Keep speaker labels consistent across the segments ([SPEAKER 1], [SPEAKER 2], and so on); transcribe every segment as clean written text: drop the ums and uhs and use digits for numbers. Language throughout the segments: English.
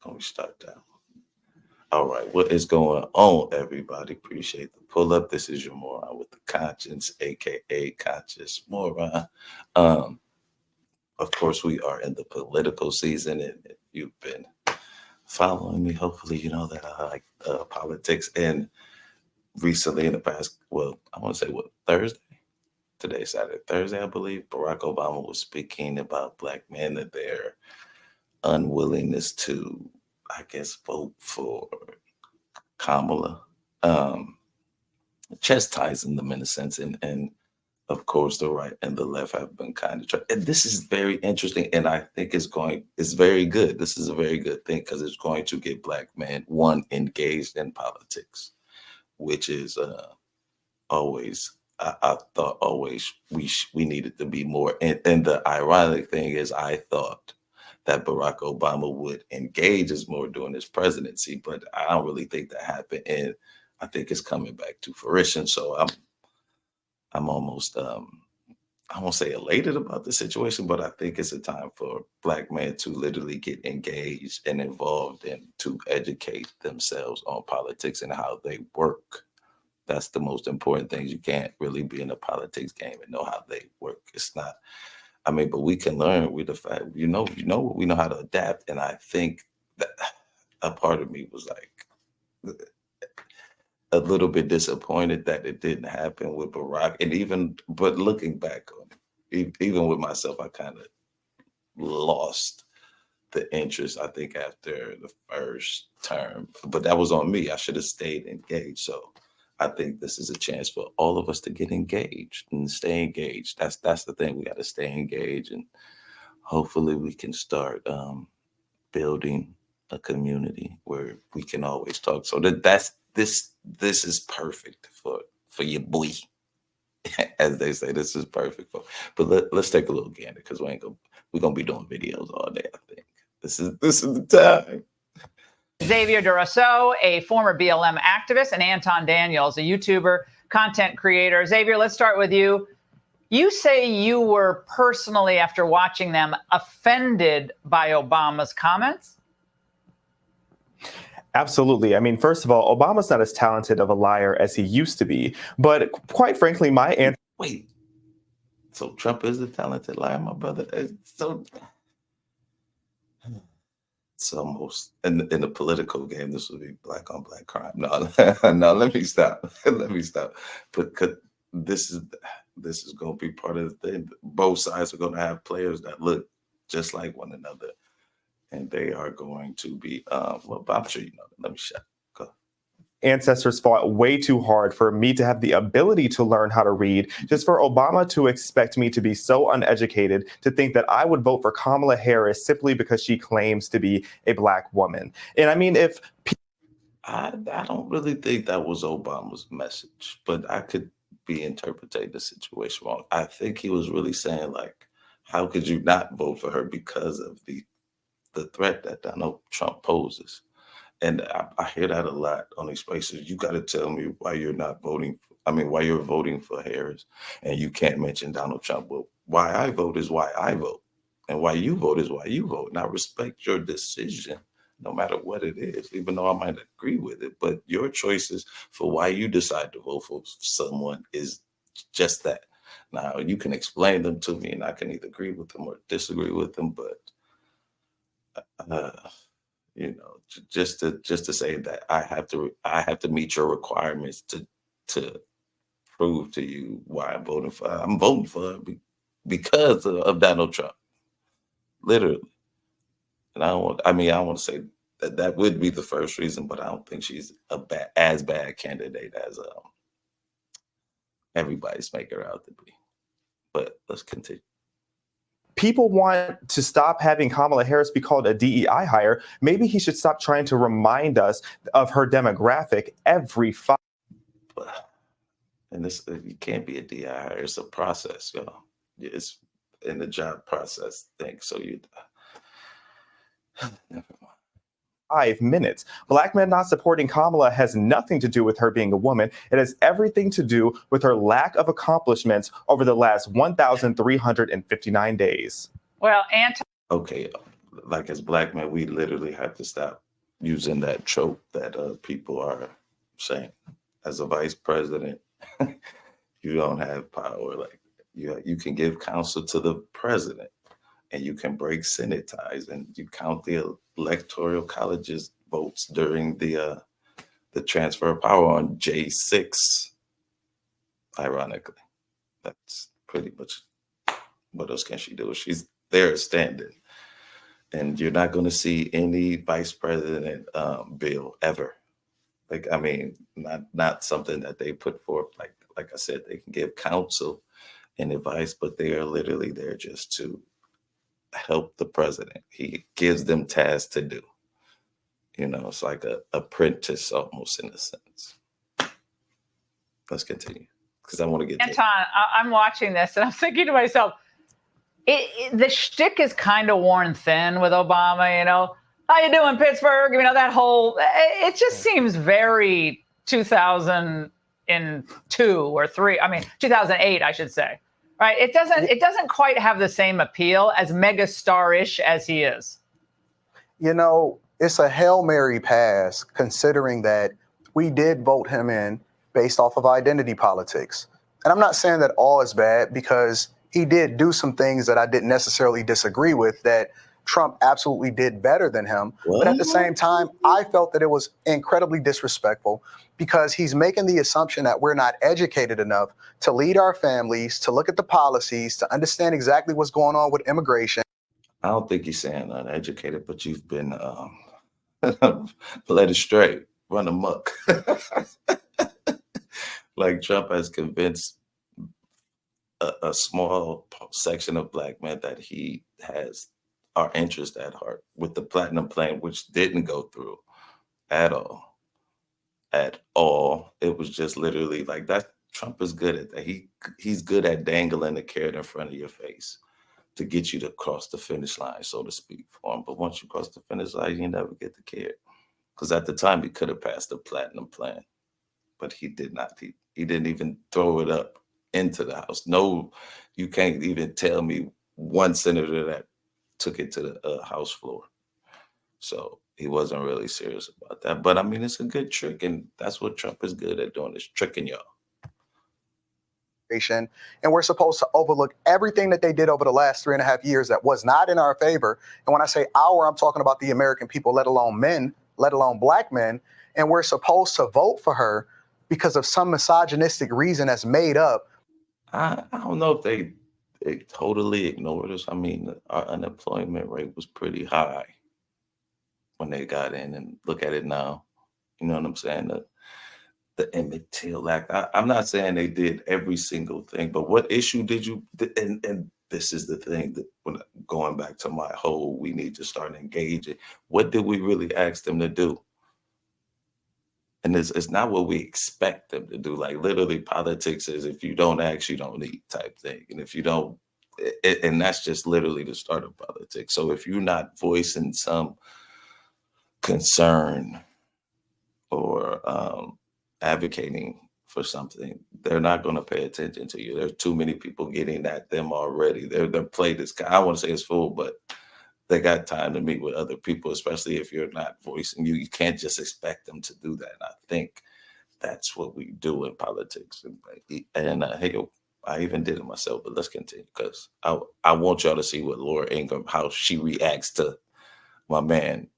[SPEAKER 1] Can we start that? All right, what is going on, everybody? Appreciate the pull up. This is your moron with the conscience, aka conscious moron. Um, of course, we are in the political season, and if you've been following me, hopefully you know that I like politics. And recently, in the past, well, I want to say what Thursday, today, Saturday, Thursday, I believe, Barack Obama was speaking about black men and their unwillingness to, I guess, vote for Kamala, um, chastising them in a sense, and of course the right and the left have been kind of and this is very interesting, and I think it's very good. This is a very good thing because it's going to get black men engaged in politics, which is always I thought always we needed to be more. And the ironic thing is, I thought that Barack Obama would engage us more during his presidency, but I don't really think that happened, and I think it's coming back to fruition. So I'm almost I won't say elated about the situation, but I think it's a time for black men to literally get engaged and involved and to educate themselves on politics and how they work. That's the most important thing. You can't really be in a politics game and know how they work. It's not. I mean, but we can learn with the fact, we know how to adapt. And I think that a part of me was like a little bit disappointed that it didn't happen with Barack. But looking back on it, even with myself, I kind of lost the interest, I think, after the first term. But that was on me. I should have stayed engaged. So I think this is a chance for all of us to get engaged and stay engaged. That's the thing. We got to stay engaged, and hopefully we can start building a community where we can always talk. So that's this is perfect for your boy, as they say. This is perfect for. But let's take a little gander because we're gonna be doing videos all day. I think this is the time.
[SPEAKER 2] Xavier DeRousseau, a former BLM activist, and Anton Daniels, a YouTuber, content creator. Xavier, let's start with you. You say you were personally, after watching them, offended by Obama's comments?
[SPEAKER 3] Absolutely. I mean, first of all, Obama's not as talented of a liar as he used to be. But quite frankly, my answer...
[SPEAKER 1] Wait. So Trump is a talented liar, my brother? It's almost in the political game. This would be black on black crime. No, no. Let me stop. Because this is going to be part of the thing. Both sides are going to have players that look just like one another, and they are going to be. Well, I'm sure you know. Let me shut. Go.
[SPEAKER 3] Ancestors fought way too hard for me to have the ability to learn how to read, just for Obama to expect me to be so uneducated to think that I would vote for Kamala Harris simply because she claims to be a black woman. And I mean, if
[SPEAKER 1] I don't really think that was Obama's message, but I could be interpreting the situation wrong. I think he was really saying, like, how could you not vote for her because of the threat that Donald Trump poses? And I hear that a lot on these places. You got to tell me why you're not voting. Why you're voting for Harris, and you can't mention Donald Trump. Well, why I vote is why I vote, and why you vote is why you vote. And I respect your decision, no matter what it is, even though I might agree with it. But your choices for why you decide to vote for someone is just that. Now, you can explain them to me, and I can either agree with them or disagree with them. But just to say that I have to meet your requirements to prove to you why I'm voting for her. I'm voting for her because of Donald Trump, literally. And I don't want to say that would be the first reason, but I don't think she's as bad candidate as everybody's making her out to be. But let's continue.
[SPEAKER 3] People want to stop having Kamala Harris be called a DEI hire. Maybe he should stop trying to remind us of her demographic every 5.
[SPEAKER 1] And this, you can't be a DEI hire. It's a process, y'all. It's in the job process thing. So never mind.
[SPEAKER 3] 5 minutes. Black men not supporting Kamala has nothing to do with her being a woman. It has everything to do with her lack of accomplishments over the last 1,359 days.
[SPEAKER 2] Well,
[SPEAKER 1] okay, like as black men, we literally have to stop using that trope that people are saying. As a vice president, you don't have power. Like you can give counsel to the president, and you can break Senate ties, and you count the electoral college's votes during the transfer of power on J6. Ironically, that's pretty much what else can she do? She's there standing, and you're not going to see any vice president bill ever. Like, I mean, not something that they put forth. Like I said, they can give counsel and advice, but they are literally there just to help the president. He gives them tasks to do. It's like a apprentice almost in a sense. Let's continue because I want to get
[SPEAKER 2] Anton, I'm watching this and I'm thinking to myself, the shtick is kind of worn thin with Obama, How you doing, Pittsburgh? That whole, it just seems very 2002 or 3. 2008, I should say. Right? It doesn't quite have the same appeal as megastar-ish as he is.
[SPEAKER 4] It's a Hail Mary pass considering that we did vote him in based off of identity politics. And I'm not saying that all is bad because he did do some things that I didn't necessarily disagree with that Trump absolutely did better than him. What? But at the same time, I felt that it was incredibly disrespectful because he's making the assumption that we're not educated enough to lead our families, to look at the policies, to understand exactly what's going on with immigration.
[SPEAKER 1] I don't think he's saying uneducated, but you've been led astray, run amok. Like Trump has convinced a small section of black men that he has our interest at heart with the platinum plan, which didn't go through at all. At all. It was just literally like that. Trump is good at that. He's good at dangling the carrot in front of your face to get you to cross the finish line, so to speak, for him. But once you cross the finish line, you never get the carrot. Because at the time, he could have passed the platinum plan, but he did not. He didn't even throw it up into the House. No, you can't even tell me one senator that took it to the House floor. So he wasn't really serious about that. But I mean, it's a good trick, and that's what Trump is good at doing, is tricking y'all.
[SPEAKER 4] And we're supposed to overlook everything that they did over the last 3.5 years that was not in our favor. And when I say our, I'm talking about the American people, let alone men, let alone black men. And we're supposed to vote for her because of some misogynistic reason that's made up.
[SPEAKER 1] I don't know if they totally ignored us. I mean, our unemployment rate was pretty high when they got in, and look at it now. You know what I'm saying? The Emmett Till Act. I'm not saying they did every single thing, but what issue did you, and this is the thing that when going back to my whole, we need to start engaging. What did we really ask them to do? And it's not what we expect them to do. Like literally politics is if you don't ask, you don't eat type thing. And if you don't, and that's just literally the start of politics. So if you're not voicing some concern or advocating for something, they're not going to pay attention to you. There's too many people getting at them already. Their plate is, I want to say it's full, but they got time to meet with other people, especially if you're not voicing you. You can't just expect them to do that. And I think that's what we do in politics. And hey, I even did it myself, but let's continue because I want y'all to see what Laura Ingraham, how she reacts to my man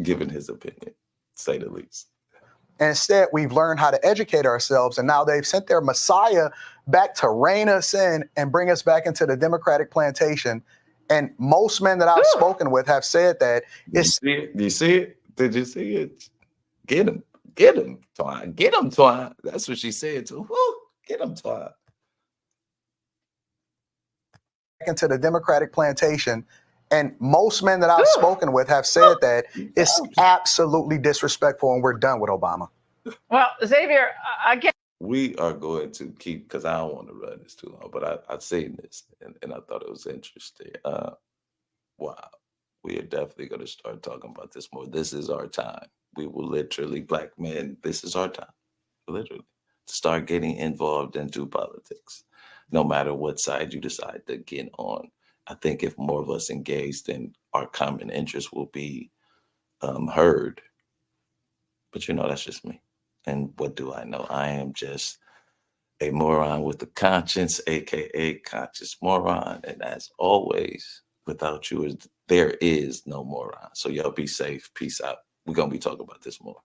[SPEAKER 1] giving his opinion, to say the least.
[SPEAKER 4] And instead, we've learned how to educate ourselves. And now they've sent their Messiah back to rein us in and bring us back into the Democratic plantation. And most men that I've spoken with have said that it's.
[SPEAKER 1] Do you see it? Did you see it? Get him, Twine. Get him, Twine. That's what she said too. Woo, get him, Twine.
[SPEAKER 4] Into the Democratic plantation. And most men that I've spoken with have said that it's absolutely disrespectful and we're done with Obama.
[SPEAKER 2] Well, Xavier, again.
[SPEAKER 1] We are going to keep, because I don't want to run this too long, but I've seen this and I thought it was interesting. Wow. We are definitely going to start talking about this more. This is our time. We will literally, black men, this is our time, literally, to start getting involved into politics, no matter what side you decide to get on. I think if more of us engage, then our common interest will be heard. But that's just me. And what do I know? I am just a moron with a conscience, aka conscious moron. And as always, without you, there is no moron. So y'all be safe. Peace out. We're gonna be talking about this more.